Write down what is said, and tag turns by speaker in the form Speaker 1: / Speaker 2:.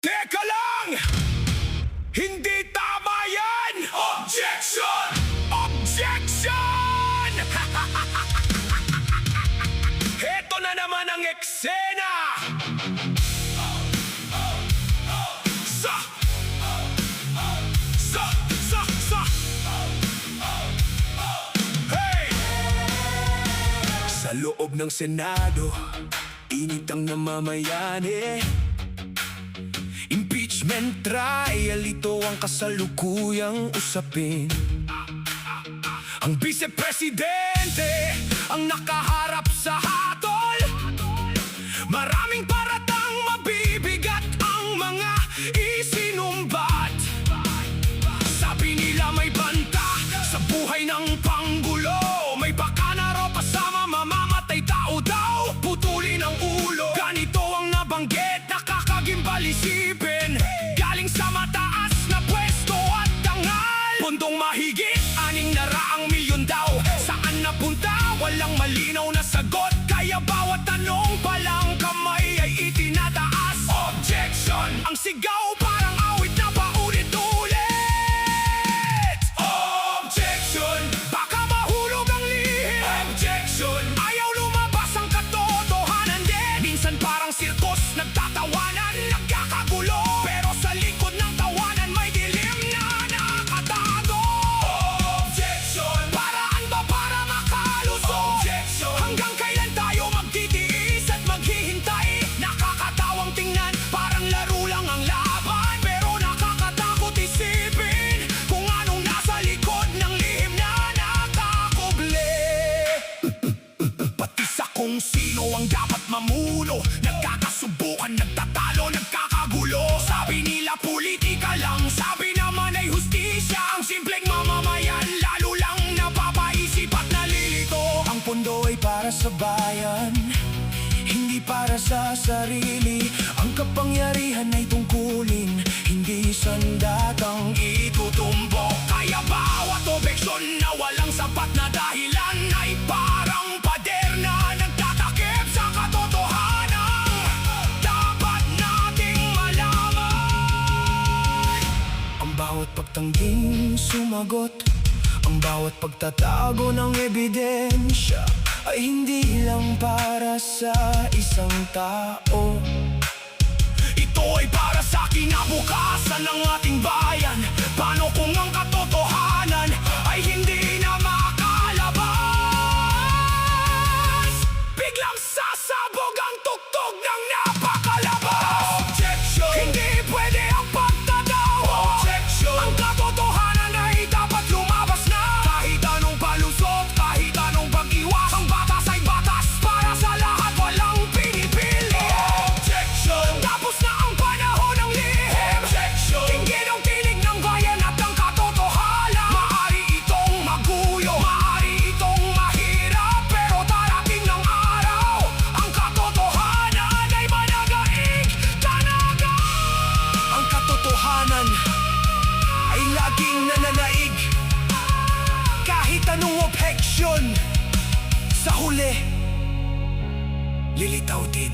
Speaker 1: Teka lang! Hindi tama yan! Objection! Objection! Heto na naman ang eksena! Sa! Sa! Sa! Sa! Hey! Sa loob ng Senado, init ang namamayani. Impeachment trial, ito ang kasalukuyang usapin. Ang vice-presidente ang nakaharap sa hatol. Maraming paratang mabibigat ang mga isinumbat. Sabi nila may banta sa buhay ng Panggulo. May baka na raw pasama, mamamatay tao daw, putulin ang ulo. Ganito ang nabanggit, nakakagimbal isipin. Galing sa mataas na pwesto at dangal. Pundong mahigit 600 milyon daw. Saan napunta? Walang malinaw na sagot. Kaya bawat tanong palang kamay ay itinataas. Objection! Ang sigaw parang awit na paulit-ulit. Objection! Baka mahulog ang lihim. Objection! Ayaw lumabas ang katotohanan din. Minsan parang sirkos, nagtatawanan, nagkakagulo. Pero sa likod ng tawanan may dilim na nakatago. Objection! Paraan ba para makalusot? Objection! Hanggang kailan tayo magtitiis at maghihintay? Nakakatawang tingnan, parang laro lang ang laban. Pero nakakatakot isipin kung anong nasa likod ng lihim na nakakubli. Pati sa kung sino ang dapat mamuno, nagkakasubukan, nagtatalo, nagkakagulo. Sabi nila politika lang, sabi naman ay hustisya. Ang simpleng mamamayan lalo lang napapaisip at nalilito. Ang pondo ay para sa bayan, hindi para sa sarili. Ang kapangyarihan ay tungkulin, hindi sandatang itutumbok. Kaya bawat objeksyon na walang sapat na dahilan ay parang pader na nagtatakip sa katotohanan. Dapat nating malaman. Ang bawat pagtangging sumagot, ang bawat pagtatago ng ebidensya ay hindi lang para sa isang tao. Ito ay para sa kinabukasan ng ating bayan. Paano kung ang katotohanan ay hindi na makalabas? Biglang sasabog ang tugtog ng napakalabas. Objection! Hindi pwede ang pagtataw. Objection! Ang katotohanan ay dapat lumabas na. Kahit anong palusot, kahit anong pag-iwas, ang batas ay batas para sa lahat, walang pinipili. Objection! Tapos na ang panahon ng lihim. Objection! Tingin ang tinig ng bayan at ang katotohanan. Maaari itong maguyo, maaari itong mahirap, pero darating ng araw, ang katotohanan ay managaig talaga. Ang katotohanan ay laging nananaig. Kahit anong objection, sa huli, lilitaw din.